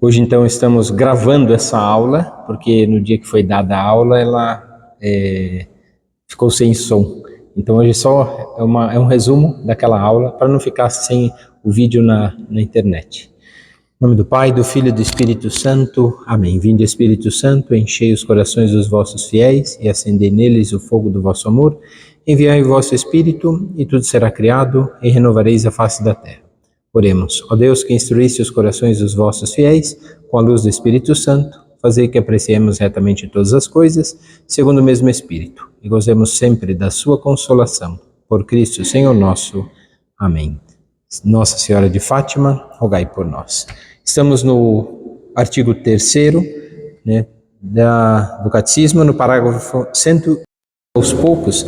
Hoje, então, estamos gravando essa aula, porque no dia que foi dada a aula, ela ficou sem som. Então, hoje só é um resumo daquela aula, para não ficar sem o vídeo na internet. Em nome do Pai, do Filho e do Espírito Santo. Amém. Vinde, Espírito Santo, enchei os corações dos vossos fiéis e acendei neles o fogo do vosso amor. Enviai o vosso Espírito e tudo será criado e renovareis a face da terra. Oremos. Ó Deus, que instruísse os corações dos vossos fiéis com a luz do Espírito Santo, fazei que apreciemos retamente todas as coisas, segundo o mesmo Espírito, e gozemos sempre da sua consolação. Por Cristo, Senhor nosso. Amém. Nossa Senhora de Fátima, rogai por nós. Estamos no artigo 3º, do Catecismo, no parágrafo 100. Aos poucos,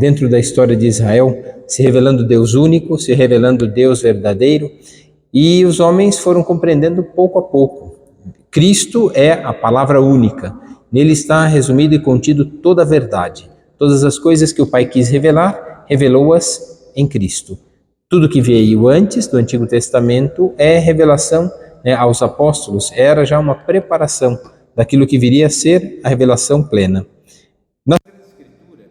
dentro da história de Israel, se revelando Deus único, se revelando Deus verdadeiro, e os homens foram compreendendo pouco a pouco. Cristo é a palavra única, nele está resumido e contido toda a verdade. Todas as coisas que o Pai quis revelar, revelou-as em Cristo. Tudo que veio antes do Antigo Testamento é revelação aos apóstolos, era já uma preparação daquilo que viria a ser a revelação plena. Na Escritura,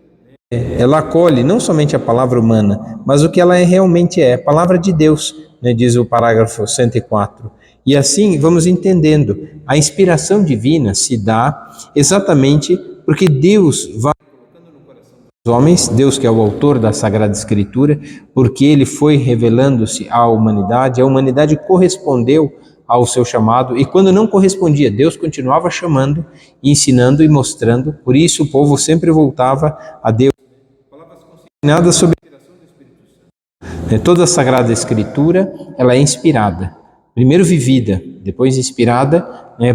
ela acolhe não somente a palavra humana, mas o que ela realmente é, a palavra de Deus, diz o parágrafo 104. E assim vamos entendendo, a inspiração divina se dá exatamente porque Deus vai colocando no coração dos homens, Deus que é o autor da Sagrada Escritura, porque ele foi revelando-se à humanidade, a humanidade correspondeu ao seu chamado, e quando não correspondia, Deus continuava chamando, ensinando e mostrando. Por isso o povo sempre voltava a Deus. Palavras consignadas sob a inspiração do Espírito Santo. Toda a Sagrada Escritura, ela é inspirada, primeiro vivida, depois inspirada,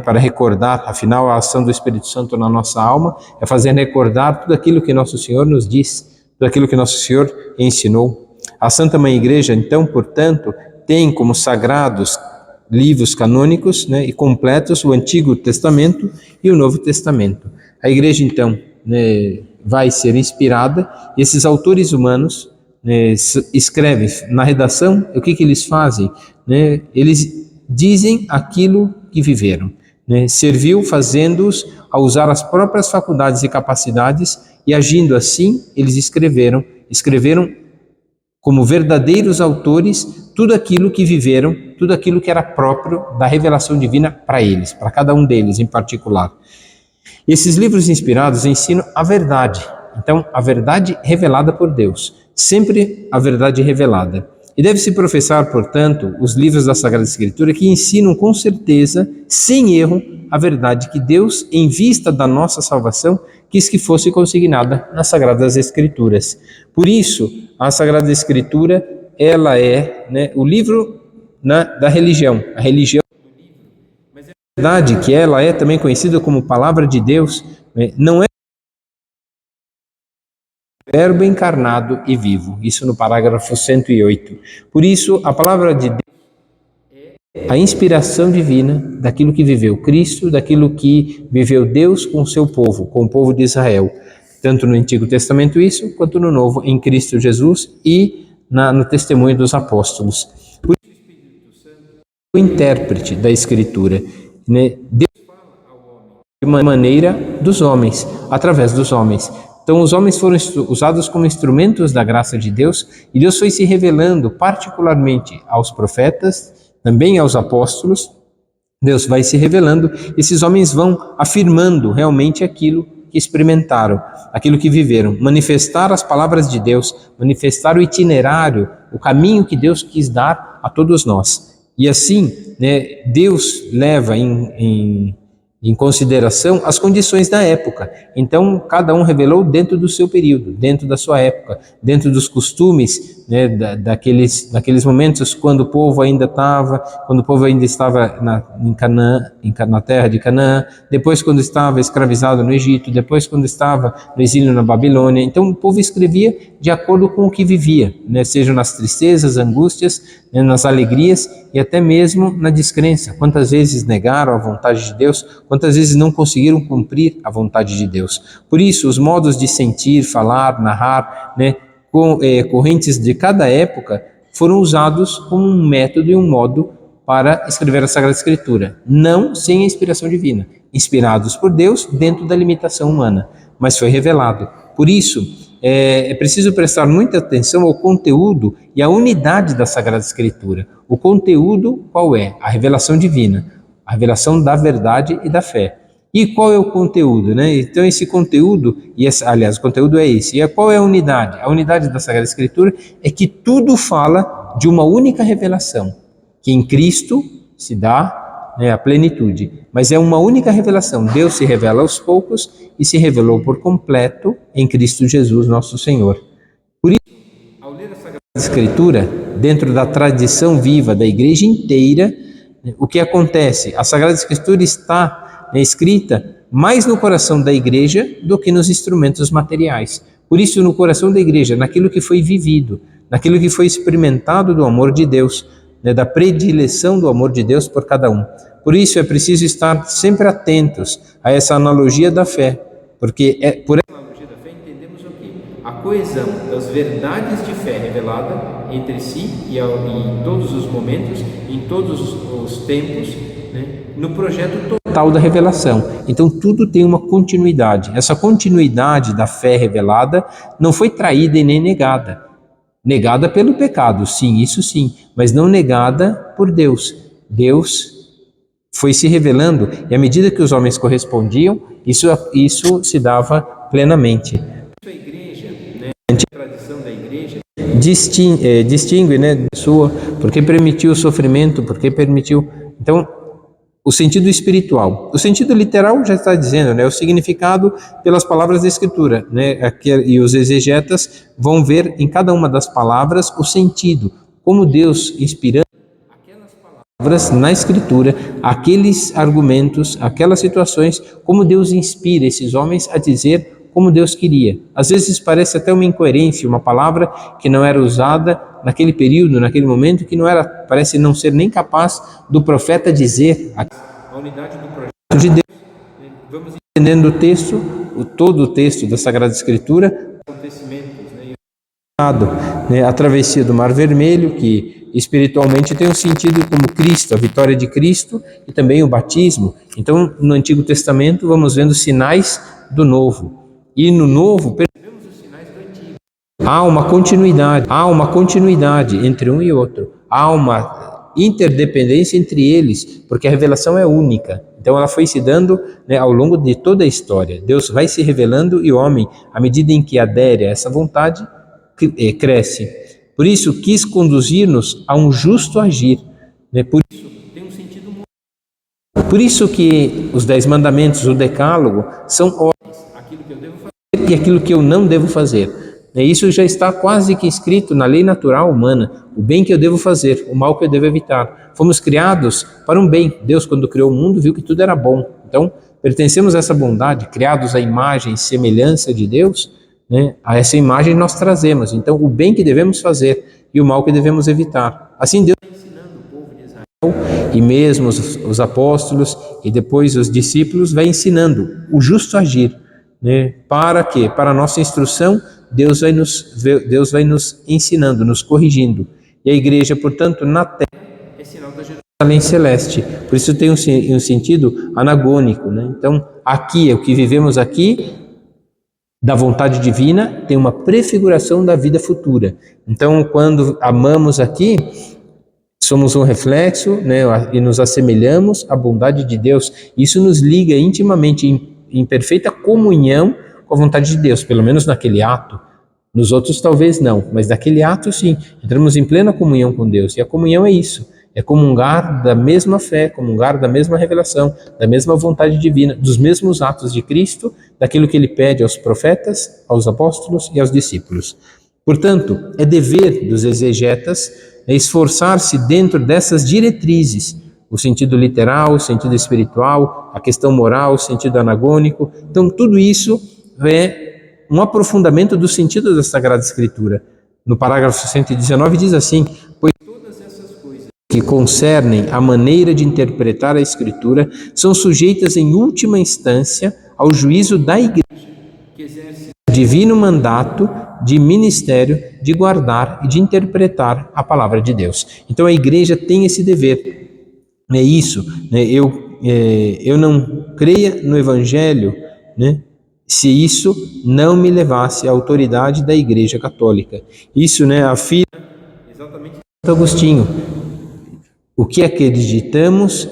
para recordar, afinal a ação do Espírito Santo na nossa alma é fazer recordar tudo aquilo que Nosso Senhor nos diz, tudo aquilo que Nosso Senhor ensinou. A Santa Mãe Igreja, então, portanto, tem como sagrados livros canônicos e completos o Antigo Testamento e o Novo Testamento. A Igreja, então, vai ser inspirada, e esses autores humanos escrevem na redação. O que eles fazem? Eles dizem aquilo que viveram. Serviu fazendo-os a usar as próprias faculdades e capacidades, e agindo assim, eles escreveram como verdadeiros autores tudo aquilo que viveram, tudo aquilo que era próprio da revelação divina para eles, para cada um deles em particular. Esses livros inspirados ensinam a verdade, então a verdade revelada por Deus, sempre a verdade revelada. E deve-se professar, portanto, os livros da Sagrada Escritura que ensinam com certeza, sem erro, a verdade que Deus, em vista da nossa salvação, quis que fosse consignada nas Sagradas Escrituras. Por isso, a Sagrada Escritura, ela é o livro da religião, a religião do livro. Mas é verdade que ela é também conhecida como Palavra de Deus, não é Verbo encarnado e vivo, isso no parágrafo 108. Por isso, a Palavra de Deus é a inspiração divina daquilo que viveu Cristo, daquilo que viveu Deus com o seu povo, com o povo de Israel. Tanto no Antigo Testamento isso, quanto no Novo, em Cristo Jesus e no testemunho dos apóstolos. Por isso, o Espírito Santo é o intérprete da Escritura. Deus fala ao homem de maneira dos homens, através dos homens. Então, os homens foram usados como instrumentos da graça de Deus, e Deus foi se revelando particularmente aos profetas, também aos apóstolos. Deus vai se revelando, esses homens vão afirmando realmente aquilo que experimentaram, aquilo que viveram, manifestar as palavras de Deus, manifestar o itinerário, o caminho que Deus quis dar a todos nós. E assim, Deus leva em consideração as condições da época. Então, cada um revelou dentro do seu período, dentro da sua época, dentro dos costumes, daqueles momentos quando o povo ainda estava em Canaã, na terra de Canaã, depois quando estava escravizado no Egito, depois quando estava no exílio na Babilônia. Então, o povo escrevia de acordo com o que vivia, seja nas tristezas, angústias, nas alegrias e até mesmo na descrença. Quantas vezes negaram a vontade de Deus, quantas vezes não conseguiram cumprir a vontade de Deus. Por isso, os modos de sentir, falar, narrar, correntes de cada época foram usados como um método e um modo para escrever a Sagrada Escritura, não sem a inspiração divina, inspirados por Deus dentro da limitação humana, mas foi revelado. Por isso, é preciso prestar muita atenção ao conteúdo e à unidade da Sagrada Escritura. O conteúdo, qual é? A revelação divina, a revelação da verdade e da fé. E qual é o conteúdo, né? Então esse conteúdo, aliás, o conteúdo é esse. E qual é a unidade? A unidade da Sagrada Escritura é que tudo fala de uma única revelação, que em Cristo se dá, né, a plenitude. Mas é uma única revelação. Deus se revela aos poucos e se revelou por completo em Cristo Jesus, nosso Senhor. Por isso, ao ler a Sagrada Escritura, dentro da tradição viva da Igreja inteira, o que acontece? A Sagrada Escritura está escrita mais no coração da Igreja do que nos instrumentos materiais. Por isso, no coração da Igreja, naquilo que foi vivido, naquilo que foi experimentado do amor de Deus, né, da predileção do amor de Deus por cada um. Por isso é preciso estar sempre atentos a essa analogia da fé, porque por essa analogia da fé entendemos o quê? A coesão das verdades de fé revelada entre si e em todos os momentos, em todos os tempos, né, no projeto total da revelação. Então tudo tem uma continuidade. Essa continuidade da fé revelada não foi traída e nem negada. Negada pelo pecado, sim, isso sim, mas não negada por Deus. Deus foi se revelando e à medida que os homens correspondiam, isso se dava plenamente. A igreja, né, a tradição da igreja distingue, né, sua, porque permitiu o sofrimento, porque permitiu. Então, o sentido espiritual. O sentido literal já está dizendo, né, o significado pelas palavras da Escritura, né, e os exegetas vão ver em cada uma das palavras o sentido, como Deus inspirando aquelas palavras na Escritura, aqueles argumentos, aquelas situações, como Deus inspira esses homens a dizer como Deus queria. Às vezes parece até uma incoerência, uma palavra que não era usada naquele período, naquele momento, que não era, parece não ser nem capaz do profeta dizer a unidade do projeto de Deus. Vamos entendendo o texto, todo o texto da Sagrada Escritura, acontecimentos, né, a travessia do Mar Vermelho, que espiritualmente tem um sentido como Cristo, a vitória de Cristo, e também o batismo. Então, no Antigo Testamento, vamos vendo sinais do Novo. E no Novo, percebemos os sinais do Antigo. Há uma continuidade entre um e outro. Há uma interdependência entre eles, porque a revelação é única. Então ela foi se dando, né, ao longo de toda a história. Deus vai se revelando e o homem, à medida em que adere a essa vontade, cresce. Por isso quis conduzir-nos a um justo agir. Né? Por isso tem um sentido muito. Por isso que os 10 mandamentos, o decálogo, são ordens, aquilo que eu devo fazer e aquilo que eu não devo fazer. Isso já está quase que escrito na lei natural humana, o bem que eu devo fazer, o mal que eu devo evitar. Fomos criados para um bem. Deus, quando criou o mundo, viu que tudo era bom. Então, pertencemos a essa bondade, criados à imagem e semelhança de Deus, né? A essa imagem nós trazemos. Então, o bem que devemos fazer e o mal que devemos evitar. Assim, Deus está ensinando o povo de Israel, e mesmo os apóstolos e depois os discípulos, vai ensinando o justo agir. Né? Para quê? Para a nossa instrução, Deus vai nos ensinando, nos corrigindo. E a igreja, portanto, na terra é sinal da Jerusalém celeste. Por isso tem um sentido anagônico. Né? Então, aqui, o que vivemos aqui, da vontade divina, tem uma prefiguração da vida futura. Então, quando amamos aqui, somos um reflexo, né, e nos assemelhamos à bondade de Deus. Isso nos liga intimamente, em perfeita comunhão com a vontade de Deus, pelo menos naquele ato. Nos outros talvez não, mas naquele ato sim, entramos em plena comunhão com Deus. E a comunhão é isso, é comungar da mesma fé, comungar da mesma revelação, da mesma vontade divina, dos mesmos atos de Cristo, daquilo que Ele pede aos profetas, aos apóstolos e aos discípulos. Portanto, é dever dos exegetas esforçar-se dentro dessas diretrizes, o sentido literal, o sentido espiritual, a questão moral, o sentido anagônico. Então, tudo isso é um aprofundamento do sentido da Sagrada Escritura. No parágrafo 119 diz assim: pois todas essas coisas que concernem a maneira de interpretar a Escritura são sujeitas em última instância ao juízo da Igreja, que exerce o divino mandato de ministério de guardar e de interpretar a palavra de Deus. Então a Igreja tem esse dever. É isso, né? Eu não creia no Evangelho, né, se isso não me levasse à autoridade da Igreja Católica. Isso, né, afirma exatamente Santo Agostinho. O que acreditamos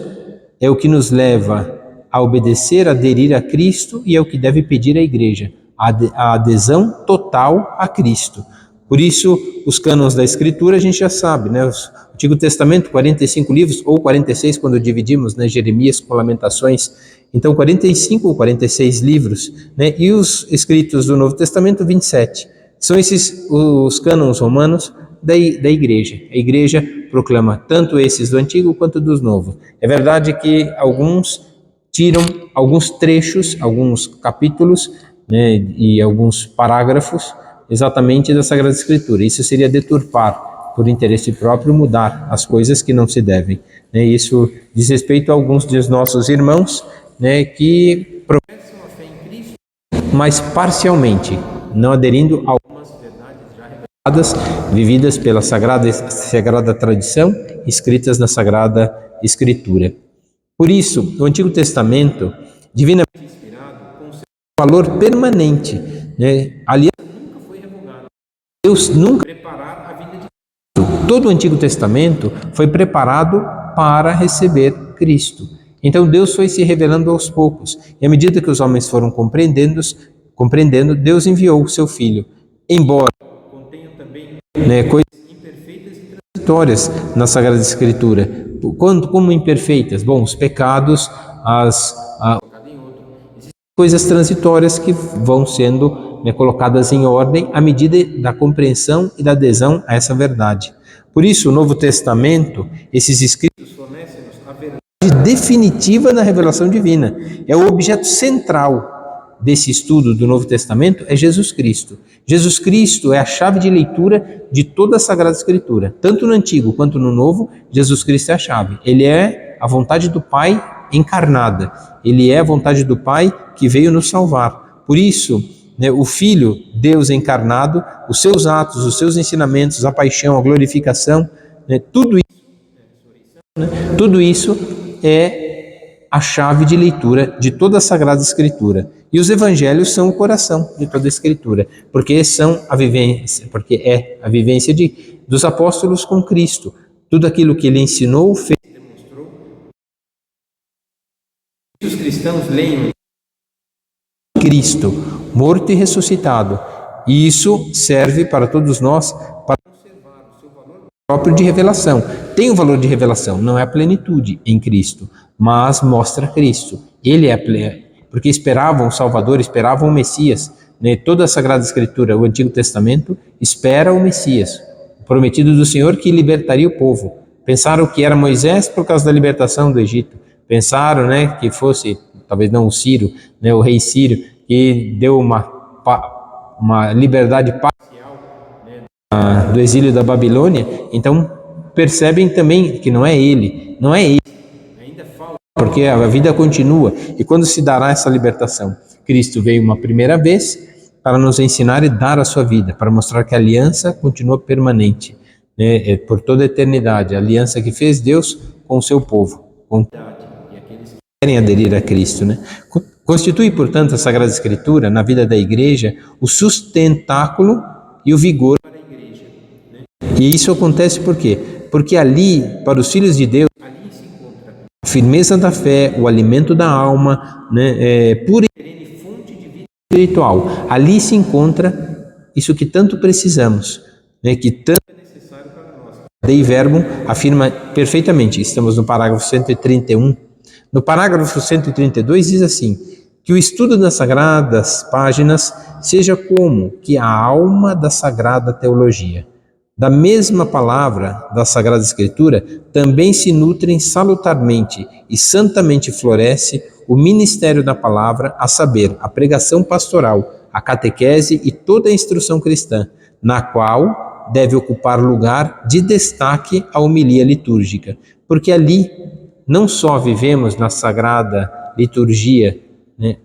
é o que nos leva a obedecer, a aderir a Cristo, e é o que deve pedir à Igreja, a adesão total a Cristo. Por isso, os cânones da Escritura a gente já sabe, né? O Antigo Testamento, 45 livros, ou 46 quando dividimos, né? Jeremias com Lamentações. Então, 45 ou 46 livros, né? E os escritos do Novo Testamento, 27. São esses os cânones romanos da Igreja. A Igreja proclama tanto esses do Antigo quanto dos Novos. É verdade que alguns tiram alguns trechos, alguns capítulos, né, e alguns parágrafos exatamente da Sagrada Escritura. Isso seria deturpar, por interesse próprio, mudar as coisas que não se devem, né? Isso diz respeito a alguns dos nossos irmãos, né, que professam a fé em Cristo, mas parcialmente, não aderindo a algumas verdades já reveladas, vividas pela sagrada tradição, escritas na Sagrada Escritura. Por isso, o Antigo Testamento, divinamente inspirado, conserva um valor permanente, né? Aliás, nunca foi revogado. Deus nunca preparar a vida de Cristo. Todo o Antigo Testamento foi preparado para receber Cristo. Então Deus foi se revelando aos poucos. E à medida que os homens foram compreendendo, Deus enviou o seu Filho. Embora contenha também, né, coisas imperfeitas e transitórias na Sagrada Escritura. Como imperfeitas? Bom, os pecados, as coisas transitórias que vão sendo, né, colocadas em ordem à medida da compreensão e da adesão a essa verdade. Por isso, o Novo Testamento, esses escritos fornecem-nos a verdade definitiva da revelação divina. É o objeto central desse estudo do Novo Testamento, é Jesus Cristo. Jesus Cristo é a chave de leitura de toda a Sagrada Escritura. Tanto no Antigo quanto no Novo, Jesus Cristo é a chave. Ele é a vontade do Pai encarnada. Ele é a vontade do Pai que veio nos salvar. Por isso, né, o Filho, Deus encarnado, os seus atos, os seus ensinamentos, a paixão, a glorificação, né, tudo isso é a chave de leitura de toda a Sagrada Escritura. E os evangelhos são o coração de toda a Escritura, porque é a vivência dos apóstolos com Cristo. Tudo aquilo que ele ensinou, fez, demonstrou. Os cristãos leem Cristo, morto e ressuscitado. E isso serve para todos nós para conservar o seu valor próprio de revelação. Tem um valor de revelação, não é a plenitude em Cristo, mas mostra Cristo. Ele é porque esperavam o Salvador, esperavam o Messias, né? Toda a Sagrada Escritura, o Antigo Testamento, espera o Messias, o prometido do Senhor que libertaria o povo. Pensaram que era Moisés por causa da libertação do Egito. Pensaram, né, que fosse, talvez não o Ciro, né, o rei Ciro, que deu uma liberdade parcial, né, do exílio da Babilônia. Então percebem também que não é ele, ainda falta, porque a vida continua. E quando se dará essa libertação? Cristo veio uma primeira vez para nos ensinar e dar a sua vida, para mostrar que a aliança continua permanente, né, por toda a eternidade, a aliança que fez Deus com o seu povo, com e aqueles que querem aderir a Cristo, né? Constitui, portanto, a Sagrada Escritura na vida da Igreja o sustentáculo e o vigor para a Igreja, né? E isso acontece por quê? Porque ali, para os filhos de Deus, ali se encontra a firmeza da fé, o alimento da alma, né, pura e fonte de vida espiritual. Ali se encontra isso que tanto precisamos, né, que tanto é necessário para nós. Dei Verbum afirma perfeitamente, estamos no parágrafo 131. No parágrafo 132 diz assim, que o estudo das sagradas páginas seja como que a alma da sagrada teologia. Da mesma palavra da Sagrada Escritura, também se nutrem salutarmente e santamente floresce o ministério da palavra, a saber, a pregação pastoral, a catequese e toda a instrução cristã, na qual deve ocupar lugar de destaque a homilia litúrgica, porque ali não só vivemos na sagrada liturgia, né,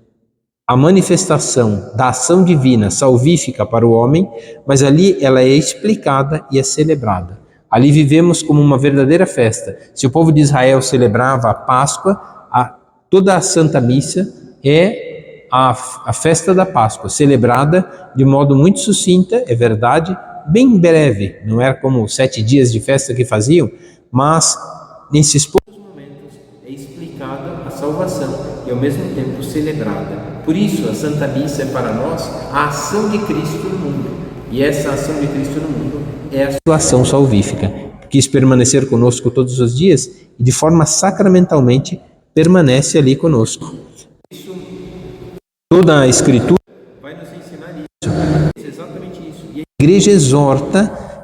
a manifestação da ação divina salvífica para o homem, mas ali ela é explicada e é celebrada. Ali vivemos como uma verdadeira festa. Se o povo de Israel celebrava a Páscoa, toda a Santa Missa é a festa da Páscoa, celebrada de modo muito sucinta, é verdade, bem breve, não era como 7 dias de festa que faziam, mas nesses poucos momentos é explicada a salvação e ao mesmo tempo celebrada. Por isso a Santa Missa é para nós a ação de Cristo no mundo, e essa ação de Cristo no mundo é a sua ação salvífica. Quis permanecer conosco todos os dias e de forma sacramentalmente permanece ali conosco. Isso, toda a Escritura vai nos ensinar isso, exatamente isso. E a Igreja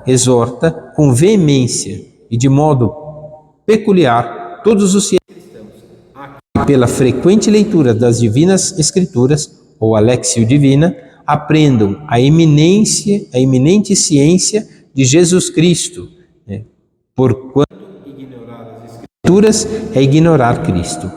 exorta com veemência e de modo peculiar todos os fiéis cristãos a que, pela frequente leitura das divinas Escrituras, ou a Lexio Divina, aprendam a eminente ciência de Jesus Cristo, porquanto ignorar as Escrituras é ignorar Cristo.